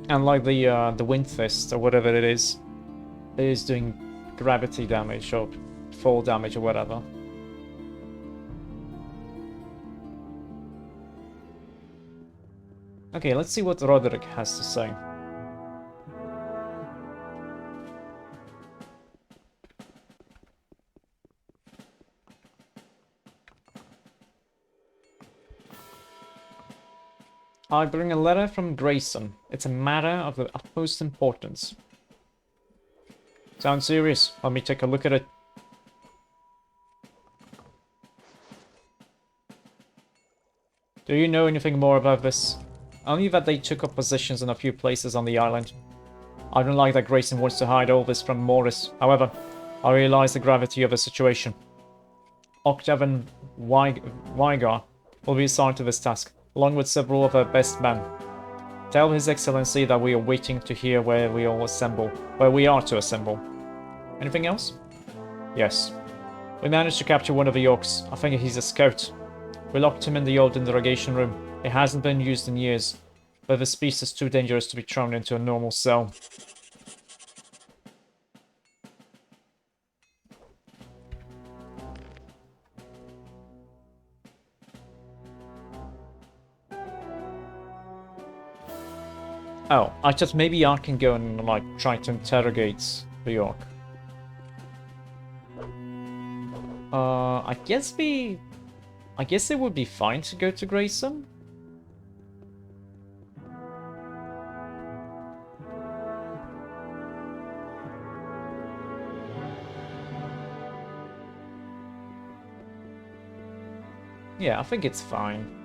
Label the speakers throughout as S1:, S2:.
S1: And like the wind fist or whatever it is doing gravity damage or fall damage or whatever. Okay, let's see what Roderick has to say. I bring a letter from Grayson. It's a matter of the utmost importance. Sounds serious. Let me take a look at it. Do you know anything more about this? Only that they took up positions in a few places on the island. I don't like that Grayson wants to hide all this from Morris. However, I realize the gravity of the situation. Octav and Wygar will be assigned to this task, along with several of our best men. Tell His Excellency that we are waiting to hear where we are to assemble. Anything else? Yes. We managed to capture one of the Orcs. I think he's a scout. We locked him in the old interrogation room. It hasn't been used in years, but the species is too dangerous to be thrown into a normal cell. Oh, I thought maybe I can go and like try to interrogate the Orc. I guess it would be fine to go to Grayson. Yeah, I think it's fine.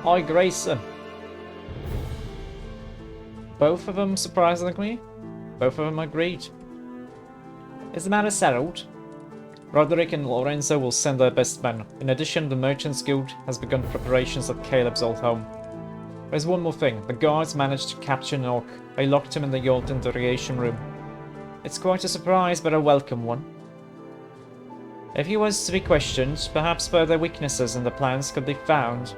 S1: Hi, Grayson. Both of them, surprisingly. Both of them agreed. Is the matter settled? Roderick and Lorenzo will send their best men. In addition, the Merchants Guild has begun preparations at Caleb's old home. There's one more thing. The guards managed to capture an orc. They locked him in the old interrogation room. It's quite a surprise, but a welcome one. If he was to be questioned, perhaps further weaknesses in the plans could be found.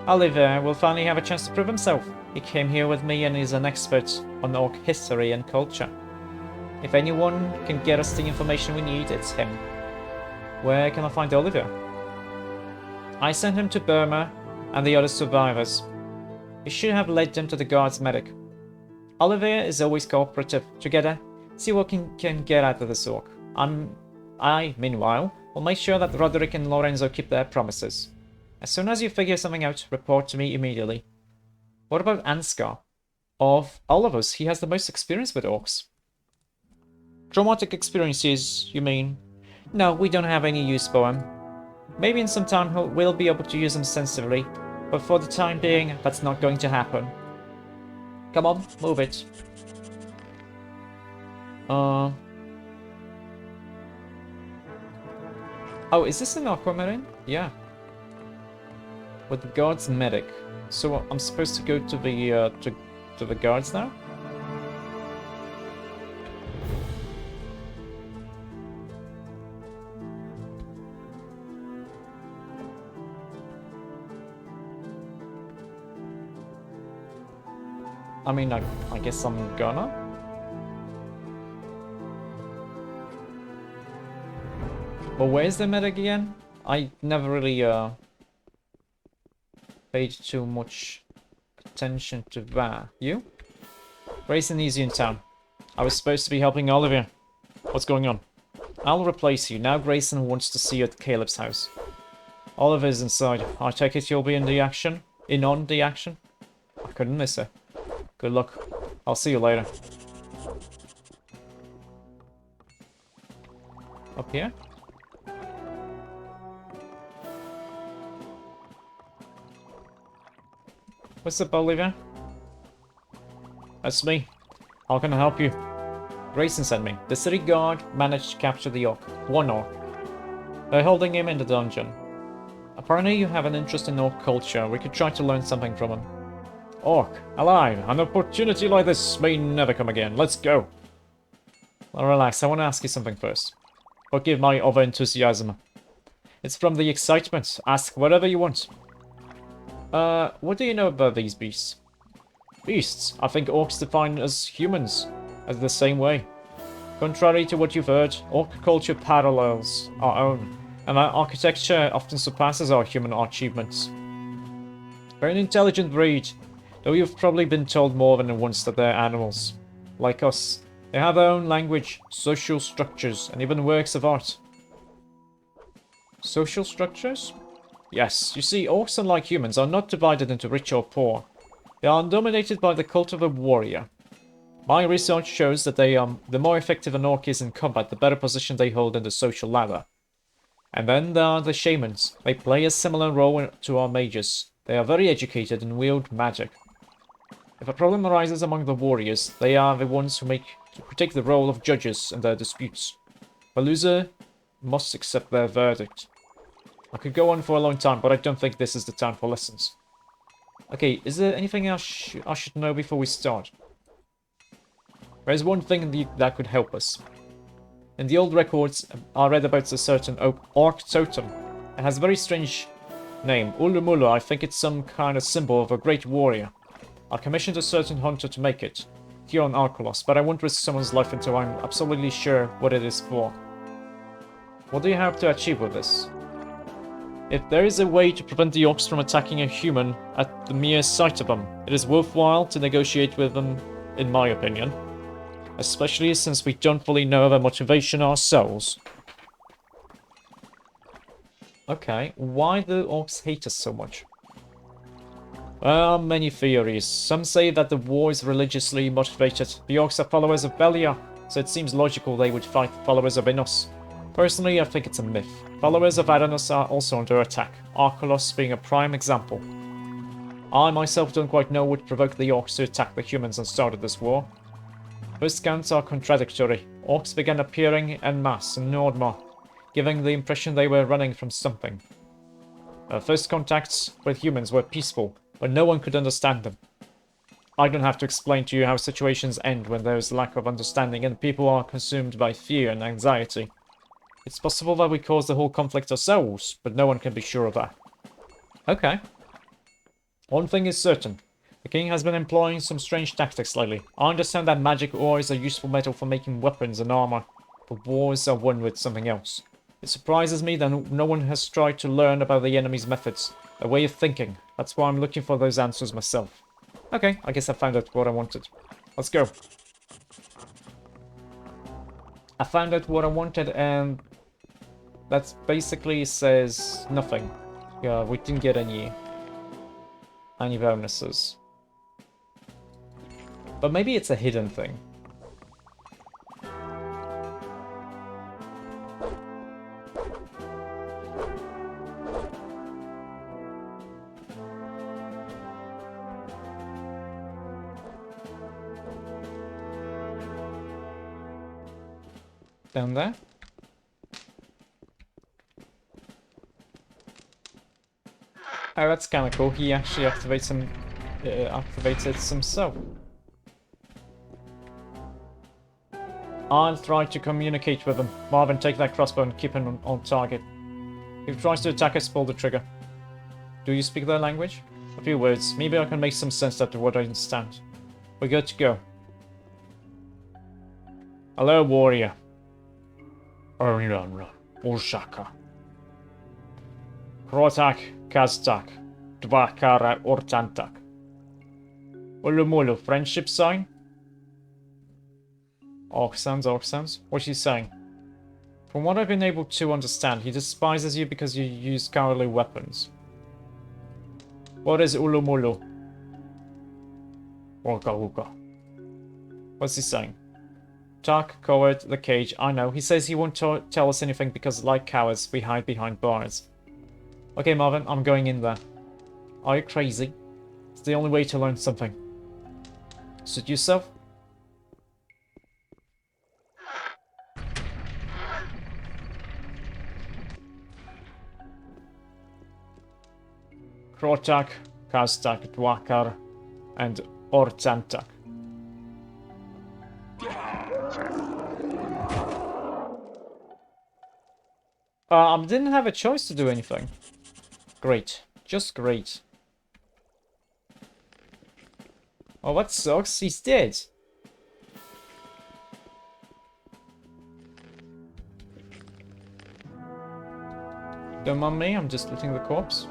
S1: Oliver will finally have a chance to prove himself. He came here with me and is an expert on orc history and culture. If anyone can get us the information we need, it's him. Where can I find Oliver? I sent him to Burma and the other survivors. He should have led them to the guard's medic. Oliver is always cooperative. Together, see what we can get out of this orc. I, meanwhile, will make sure that Roderick and Lorenzo keep their promises. As soon as you figure something out, report to me immediately. What about Ansgar? Of all of us, he has the most experience with orcs. Traumatic experiences, you mean? No, we don't have any use for him. Maybe in some time we'll be able to use him sensibly, but for the time being, that's not going to happen. Come on, move it. Oh, is this an aquamarine? Yeah. With the guard's medic. So I'm supposed to go to the guards now? I mean, I guess I'm gonna. But where's the medic again? I never really paid too much attention to that. You? Grayson needs you in town. I was supposed to be helping Oliver. What's going on? I'll replace you. Now Grayson wants to see you at Caleb's house. Oliver's inside. I take it you'll be in the action? On the action? I couldn't miss it. Good luck. I'll see you later. Up here? What's up, Oliver? That's me. How can I help you? Grayson sent me. The city guard managed to capture the orc. One orc. They're holding him in the dungeon. Apparently you have an interest in orc culture. We could try to learn something from him. Orc, alive. An opportunity like this may never come again. Let's go. Well, relax, I want to ask you something first. Forgive my over-enthusiasm. It's from the excitement. Ask whatever you want. What do you know about these beasts? Beasts? I think orcs define as humans, as the same way. Contrary to what you've heard, orc culture parallels our own, and our architecture often surpasses our human achievements. They're an intelligent breed, though you've probably been told more than once that they're animals. Like us, they have their own language, social structures, and even works of art. Social structures? Yes, you see, orcs, unlike humans, are not divided into rich or poor. They are dominated by the cult of a warrior. My research shows that the more effective an orc is in combat, the better position they hold in the social ladder. And then there are the shamans. They play a similar role to our mages. They are very educated and wield magic. If a problem arises among the warriors, they are the ones who take the role of judges in their disputes. The loser must accept their verdict. I could go on for a long time, but I don't think this is the time for lessons. Okay, is there anything else I should know before we start? There's one thing that could help us. In the old records, I read about a certain orc totem. It has a very strange name. Ulumulu, I think it's some kind of symbol of a great warrior. I commissioned a certain hunter to make it, here on Archolos, but I won't risk someone's life until I'm absolutely sure what it is for. What do you have to achieve with this? If there is a way to prevent the orcs from attacking a human at the mere sight of them, it is worthwhile to negotiate with them, in my opinion. Especially since we don't fully know their motivation ourselves. Okay, why do orcs hate us so much? There are many theories. Some say that the war is religiously motivated. The orcs are followers of Belia, so it seems logical they would fight the followers of Enos. Personally, I think it's a myth. Followers of Adanos are also under attack, Archolos being a prime example. I myself don't quite know what provoked the orcs to attack the humans and started this war. First counts are contradictory. Orcs began appearing en masse in Nordmar, giving the impression they were running from something. Their first contacts with humans were peaceful, but no one could understand them. I don't have to explain to you how situations end when there is lack of understanding and people are consumed by fear and anxiety. It's possible that we caused the whole conflict ourselves, but no one can be sure of that. Okay. One thing is certain. The king has been employing some strange tactics lately. I understand that magic ore is a useful metal for making weapons and armor, but wars are won with something else. It surprises me that no one has tried to learn about the enemy's methods, their way of thinking. That's why I'm looking for those answers myself. Okay, I guess I found out what I wanted. Let's go. I found out what I wanted and that basically says nothing. Yeah, we didn't get any bonuses. But maybe it's a hidden thing. Down there? Oh, that's kind of cool. He actually activates it himself. I'll try to communicate with him. Marvin, take that crossbow and keep him on target. If he tries to attack us, pull the trigger. Do you speak their language? A few words. Maybe I can make some sense out of what I understand. We're good to go. Hello, warrior. Ushaka. Krotak, Kaztak, Dvakara, Ortantak. Ulumulu, friendship sign? Orc sounds. What's he saying? From what I've been able to understand, he despises you because you use cowardly weapons. What is Ulumulu? Orka. What's he saying? Dark, coward, the cage, I know. He says he won't tell us anything because, like cowards, we hide behind bars. Okay, Marvin, I'm going in there. Are you crazy? It's the only way to learn something. Suit yourself? Krotak, Kaztak, Dwakar, and Ortantak. I didn't have a choice to do anything. Great. Just great. Oh, that sucks. He's dead. Don't mind me, I'm just looting the corpse.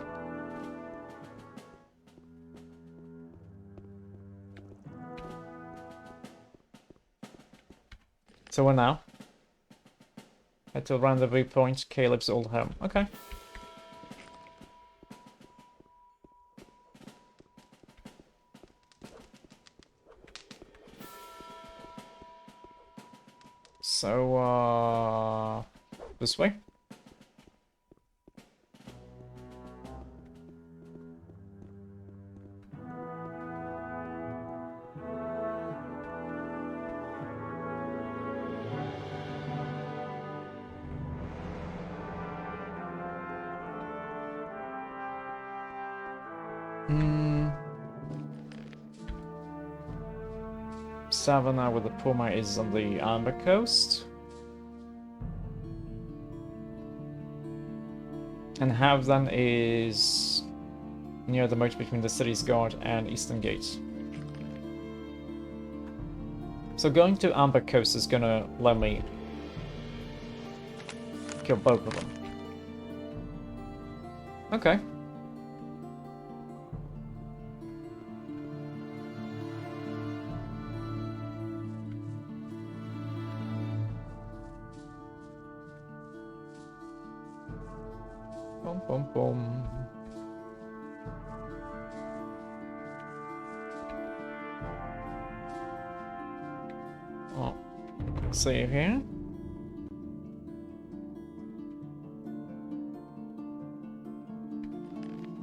S1: So we're now. Head to a rendezvous point, Caleb's old home. Okay. So, this way? Savannah with the Puma is on the Amber Coast. And Havdan is near the merge between the city's guard and Eastern Gate. So going to Amber Coast is gonna let me kill both of them. Okay. Boom, boom, boom. Oh, save here.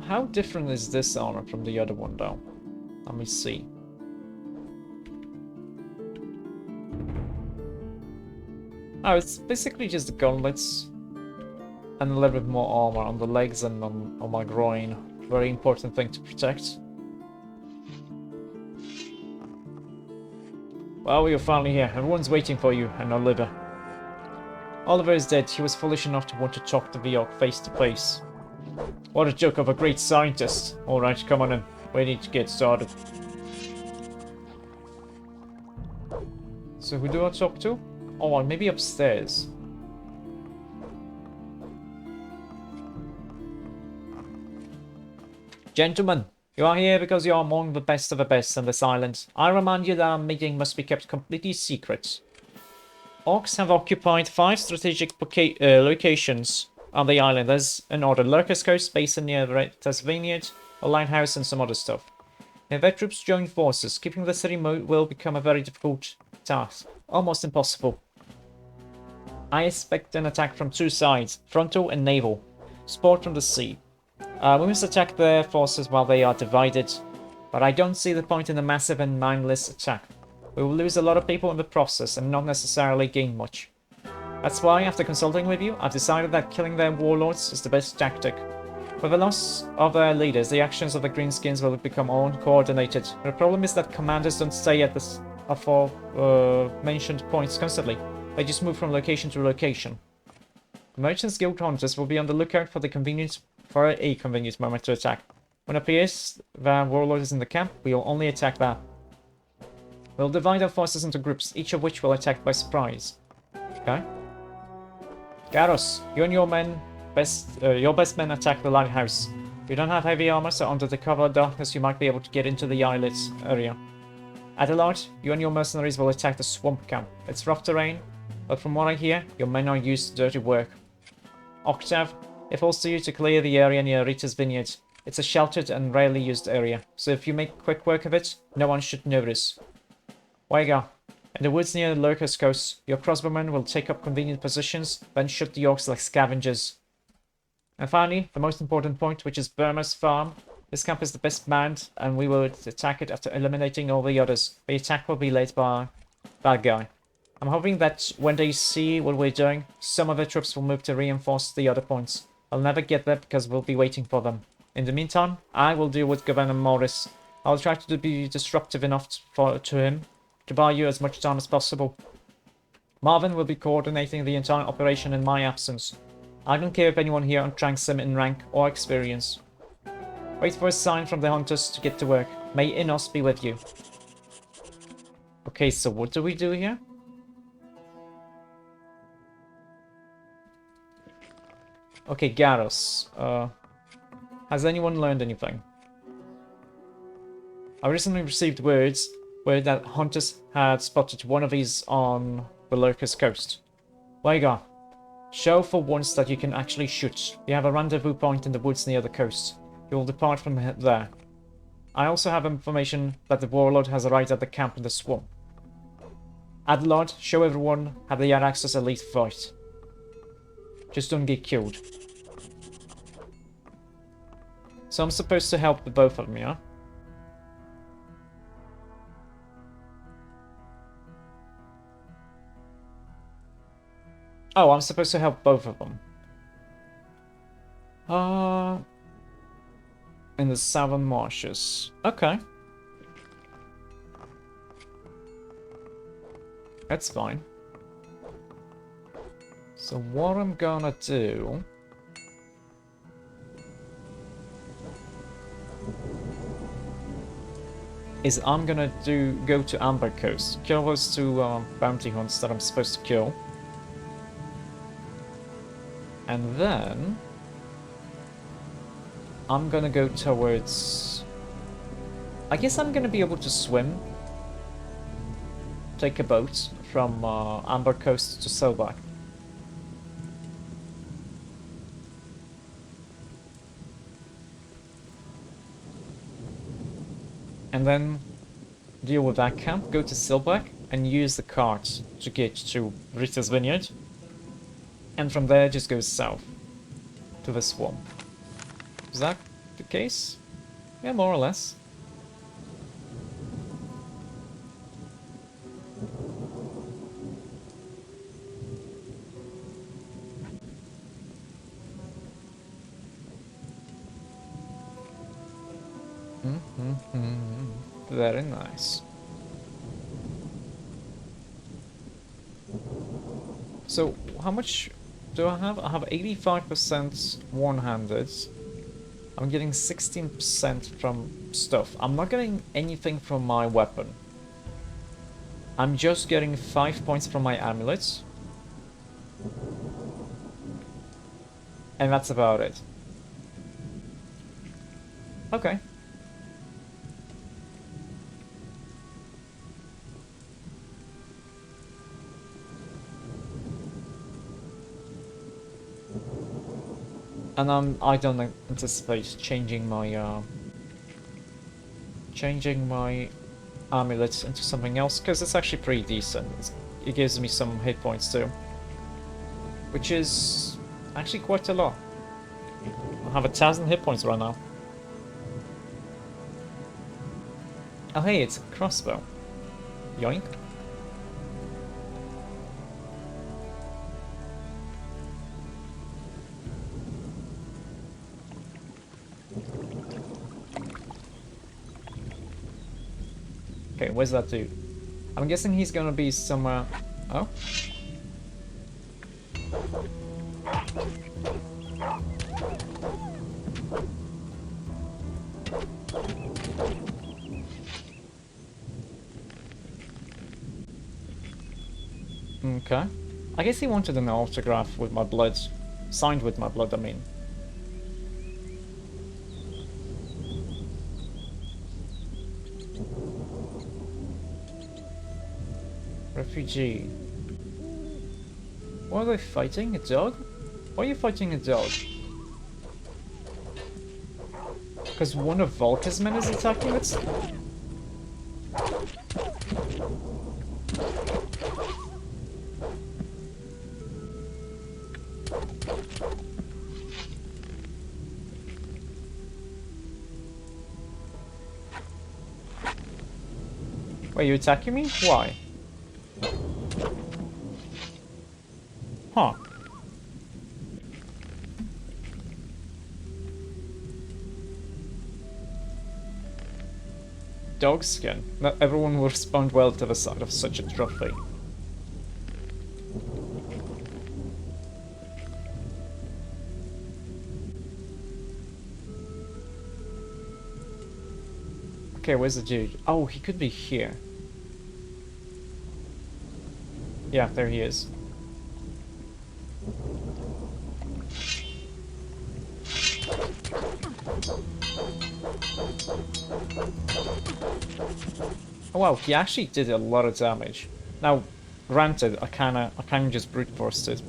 S1: How different is this armor from the other one, though? Let me see. Oh, it's basically just the gauntlets. And a little bit more armor on the legs and on my groin. Very important thing to protect. Well, you're finally here. Everyone's waiting for you, and Oliver. Oliver is dead. He was foolish enough to want to talk to Viok face to face. What a joke of a great scientist. Alright, come on in. We need to get started. So who do I talk to? Oh, maybe upstairs. Gentlemen, you are here because you are among the best of the best on this island. I remind you that our meeting must be kept completely secret. Orcs have occupied 5 strategic locations on the island. There's an order: Lurker's Coast, basin near Retta's Vineyard, a lighthouse, and some other stuff. If their troops join forces, keeping the city will become a very difficult task. Almost impossible. I expect an attack from 2 sides, frontal and naval. Support from the sea. We must attack their forces while they are divided, but I don't see the point in a massive and mindless attack. We will lose a lot of people in the process and not necessarily gain much. That's why, after consulting with you, I've decided that killing their warlords is the best tactic. With the loss of their leaders, the actions of the Greenskins will become uncoordinated. The problem is that commanders don't stay at the aforementioned points constantly. They just move from location to location. The Merchants Guild hunters will be on the lookout for a convenient moment to attack. When it appears that warlord is in the camp, we will only attack that. We'll divide our forces into groups, each of which will attack by surprise. Okay? Garros, you and your best men attack the lighthouse. You don't have heavy armor, so under the cover of darkness you might be able to get into the islets area. Adelaide, you and your mercenaries will attack the swamp camp. It's rough terrain, but from what I hear, your men are used to dirty work. Octave, it falls to you to clear the area near Rita's Vineyard. It's a sheltered and rarely used area, so if you make quick work of it, no one should notice. Waiga, in the woods near Lurker's Coast, your crossbowmen will take up convenient positions, then shoot the orcs like scavengers. And finally, the most important point, which is Burma's farm. This camp is the best manned, and we will attack it after eliminating all the others. The attack will be led by that guy. I'm hoping that when they see what we're doing, some of the troops will move to reinforce the other points. I'll never get there because we'll be waiting for them. In the meantime, I will deal with Governor Morris. I'll try to be disruptive enough to him to buy you as much time as possible. Marvin will be coordinating the entire operation in my absence. I don't care if anyone here outranks him in rank or experience. Wait for a sign from the hunters to get to work. May Innos be with you. Okay, so what do we do here? Okay, Garrus. Has anyone learned anything? I recently received word that hunters had spotted one of these on the Lurker's coast. Wagar, show for once that you can actually shoot. You have a rendezvous point in the woods near the coast. You will depart from there. I also have information that the warlord has arrived at the camp in the swamp. Adelard, show everyone how the Araxos elite fight. Just don't get killed. So I'm supposed to help the both of them, yeah? Oh, I'm supposed to help both of them. In the southern marshes. Okay. That's fine. So what I'm gonna do... is I'm gonna go to Amber Coast. Kill those two bounty hunts that I'm supposed to kill. And then... I'm gonna go towards... I guess I'm gonna be able to swim. Take a boat from Amber Coast to Selbach. And then deal with that camp, go to Selbach, and use the cart to get to Rita's Vineyard. And from there just go south to the swamp. Is that the case? Yeah, more or less. Very nice. So, how much do I have? I have 85% one-handed. I'm getting 16% from stuff. I'm not getting anything from my weapon. I'm just getting 5 points from my amulets. And that's about it. Okay. And I don't anticipate changing my amulets into something else, because it's actually pretty decent. It gives me some hit points too, which is actually quite a lot. I have 1,000 hit points right now. Oh hey, it's a crossbow. Yoink. Okay, where's that dude? I'm guessing he's gonna be somewhere... Oh? Okay. I guess he wanted an autograph with my blood. Signed with my blood, I mean. Refugee. What are they fighting? A dog? Why are you fighting a dog? Because one of Volker's men is attacking it? Wait, you attacking me? Why? Huh. dog skin. Not everyone will respond well to the sight of such a trophy. Okay, where's the dude? Oh, he could be here. Yeah, there he is. Oh wow, he actually did a lot of damage. Now, granted, I kinda just brute forced it.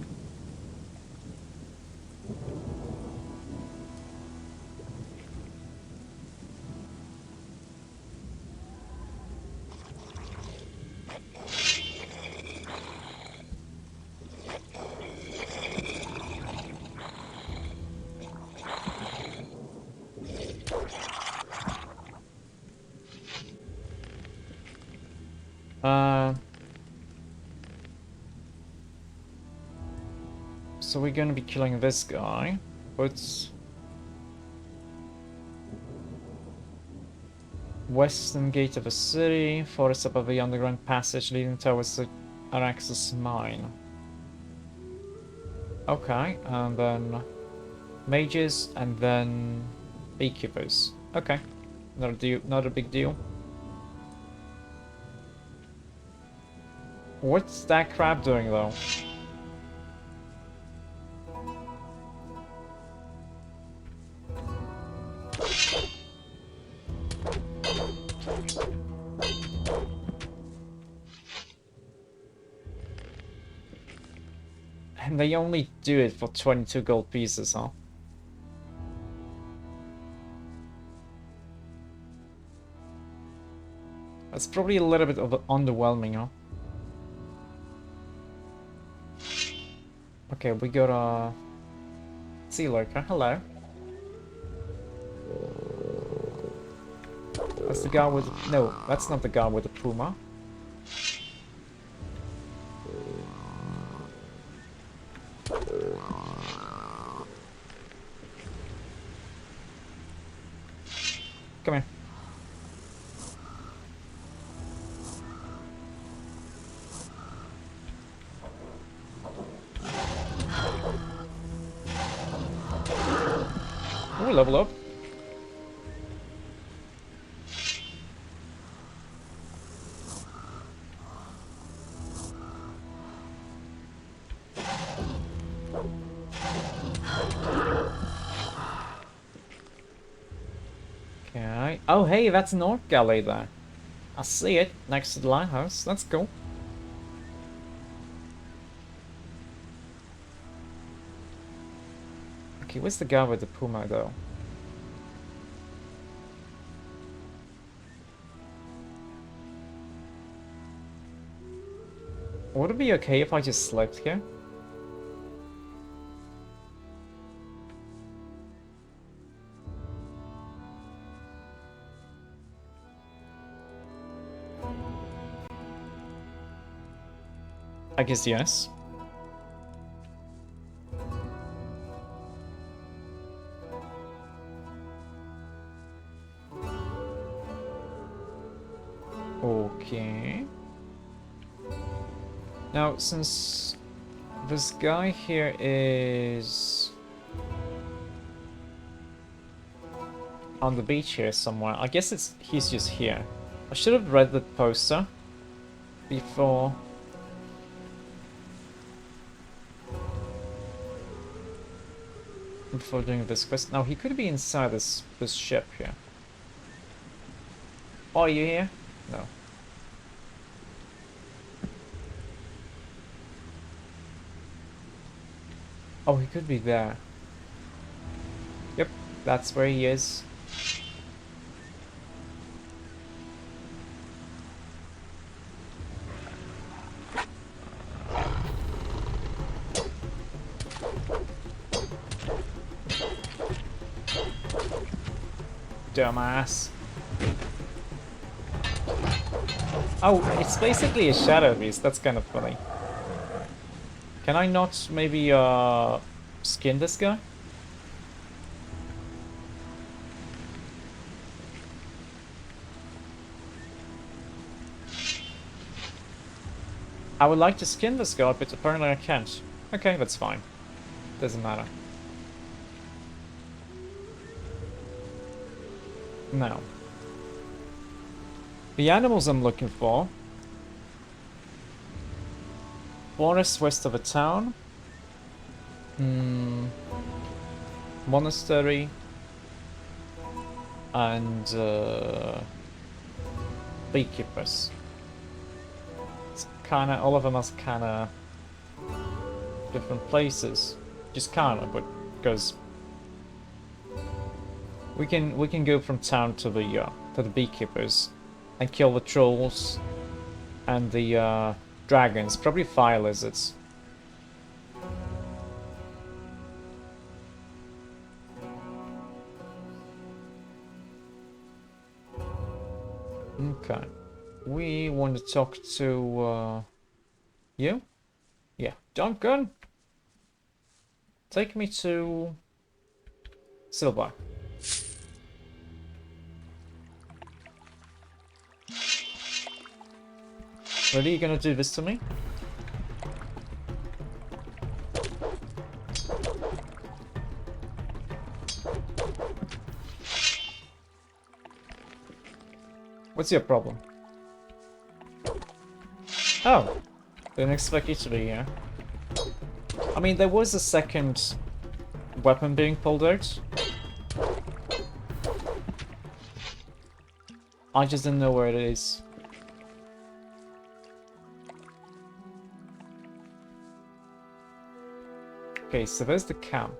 S1: So we're gonna be killing this guy, but western gate of the city, forest above the underground passage leading towards the Archolos mine. Okay, and then mages, and then beekeepers. Okay, not a big deal. What's that crab doing though? And they only do it for 22 gold pieces, huh? That's probably a little bit of underwhelming, huh? Okay, we got a sea lurker. Hello. That's the guy with... No, that's not the guy with the puma. Come here. Oh, level up. Okay. Oh, hey, that's an orc galley there. I see it next to the lighthouse. That's cool. Okay, where's the guy with the puma though? Would it be okay if I just slept here? I guess yes. Okay. Now, since this guy here is on the beach here somewhere, I guess he's just here. I should have read the poster before doing this quest. Now he could be inside this ship here. Oh, are you here? No. Oh, he could be there. Yep, that's where he is. Dumbass. Oh, it's basically a shadow beast. That's kind of funny. Can I not maybe skin this guy? I would like to skin this guard, but apparently I can't. Okay, that's fine. Doesn't matter. Now. The animals I'm looking for. Forest west of a town. Monastery. And beekeepers. It's kinda, all of them are kinda different places. Just kinda, but because we can go from town to the beekeepers and kill the trolls and the dragons, probably fire lizards. Okay. We want to talk to you? Yeah. Duncan! Take me to Silver. Really? You gonna do this to me? What's your problem? Oh. Didn't expect you to be here. I mean, there was a second weapon being pulled out. I just didn't know where it is. Okay, so there's the camp.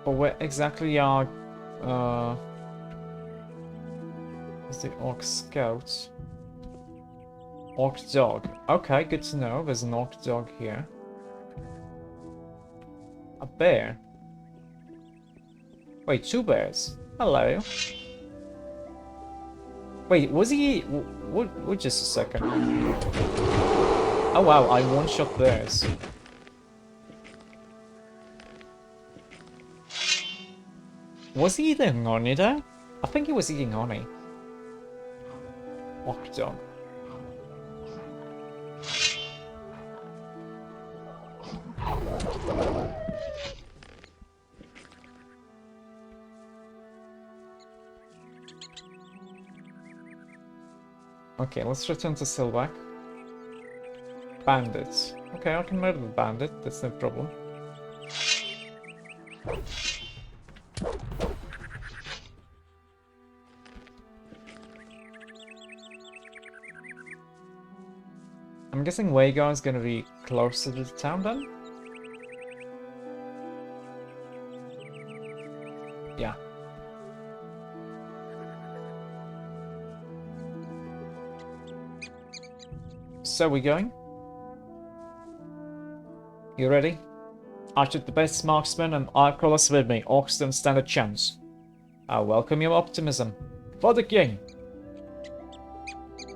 S1: But where exactly are... is the Orc Scout? Orc Dog. Okay, good to know. There's an Orc Dog here. A bear? Wait, two bears? Hello. Wait, was he... Wait just a second. Oh wow, I one-shot bears. Was he eating honey there? I think he was eating honey. Orc Dog. Okay, let's return to Silvac. Bandits. Okay, I can murder the bandit, that's no problem. I'm guessing Wagar is gonna be closer to the town then? Yeah. So we going? You ready? I took the best marksman and Archolos with me. Orcs don't stand a chance. I welcome your optimism. For the king!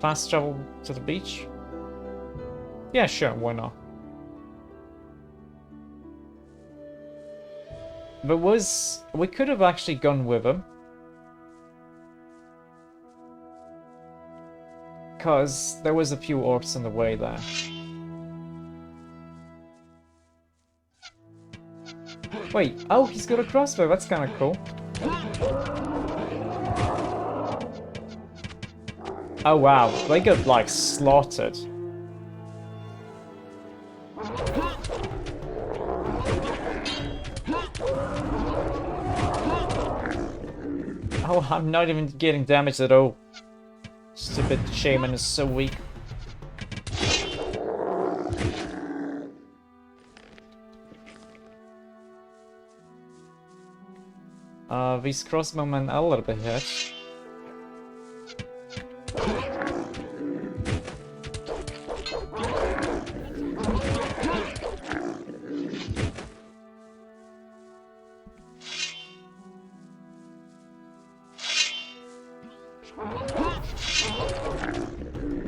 S1: Fast travel to the beach? Yeah, sure, why not? We could have actually gone with him. Because there was a few orcs on the way there. Wait, oh, he's got a crossbow, that's kind of cool. Oh wow, they got like slaughtered. Oh, I'm not even getting damaged at all. Stupid shaman is so weak. These crossbowmen are a little bit hurt.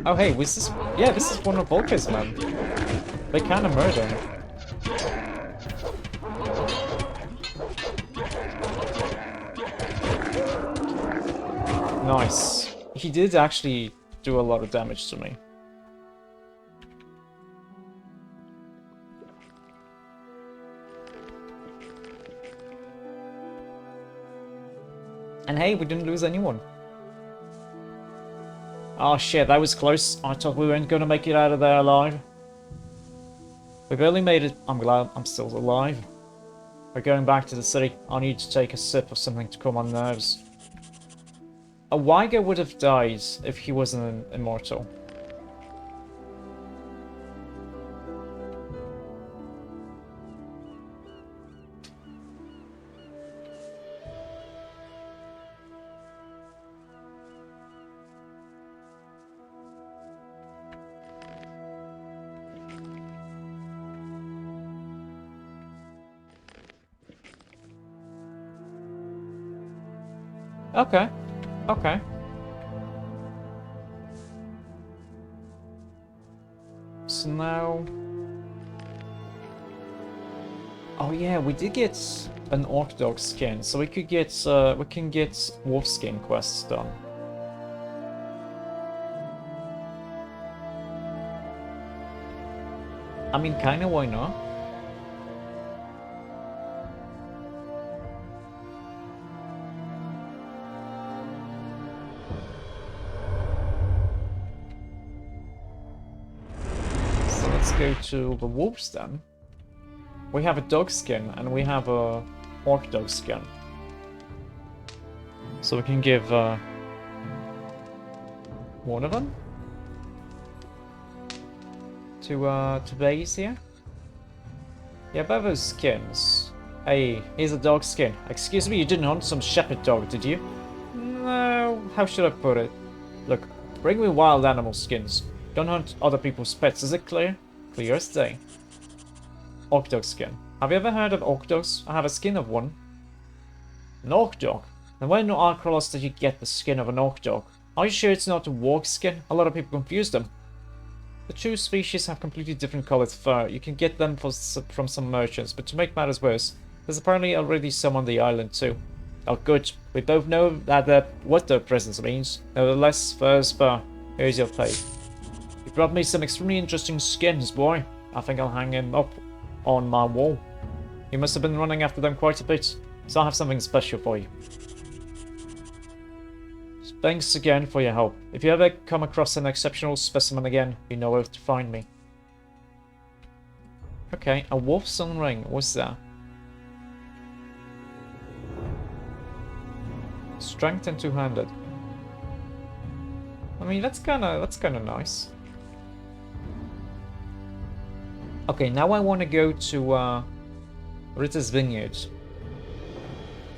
S1: Oh hey, was this... Yeah, this is one of Volker's men. They kind of murder him. Nice. He did actually do a lot of damage to me. And hey, we didn't lose anyone. Oh shit, that was close. I thought we weren't gonna make it out of there alive. We barely made it. I'm glad I'm still alive. We're going back to the city. I need to take a sip of something to calm my nerves. A Weiger would have died if he wasn't an immortal. Okay. Okay. So now... Oh yeah, we did get an Orc Dog skin, so we could get, we can get Wolf Skin quests done. I mean, kinda, why not? Go to the wolves then. We have a dog skin and we have a orc dog skin. So we can give one of them to Blaze here. Yeah, both those skins. Hey, here's a dog skin. Excuse me, you didn't hunt some shepherd dog, did you? No, how should I put it? Look, bring me wild animal skins. Don't hunt other people's pets, is it clear? Clear as day. Orc dog skin. Have you ever heard of orc dogs? I have a skin of one. An orc dog? And where in Archolos did you get the skin of an orc dog? Are you sure it's not a warg skin? A lot of people confuse them. The two species have completely different colored fur. You can get them from some merchants, but to make matters worse, there's apparently already some on the island too. Oh good, we both know that what their presence means. Nevertheless, fur's fur. Here's your pay. You brought me some extremely interesting skins, boy. I think I'll hang them up on my wall. You must have been running after them quite a bit, so I have something special for you. Thanks again for your help. If you ever come across an exceptional specimen again, you know where to find me. Okay, a wolf's sun ring. What's that? Strength and two-handed. I mean, that's kind of nice. Okay, now I want to go to Ritter's Vineyard,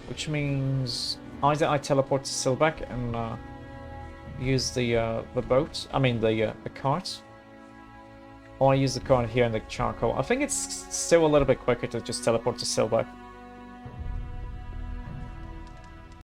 S1: which means either I teleport to Silbeck and use the boat. I mean the cart, or I use the cart here in the charcoal. I think it's still a little bit quicker to just teleport to Silbeck.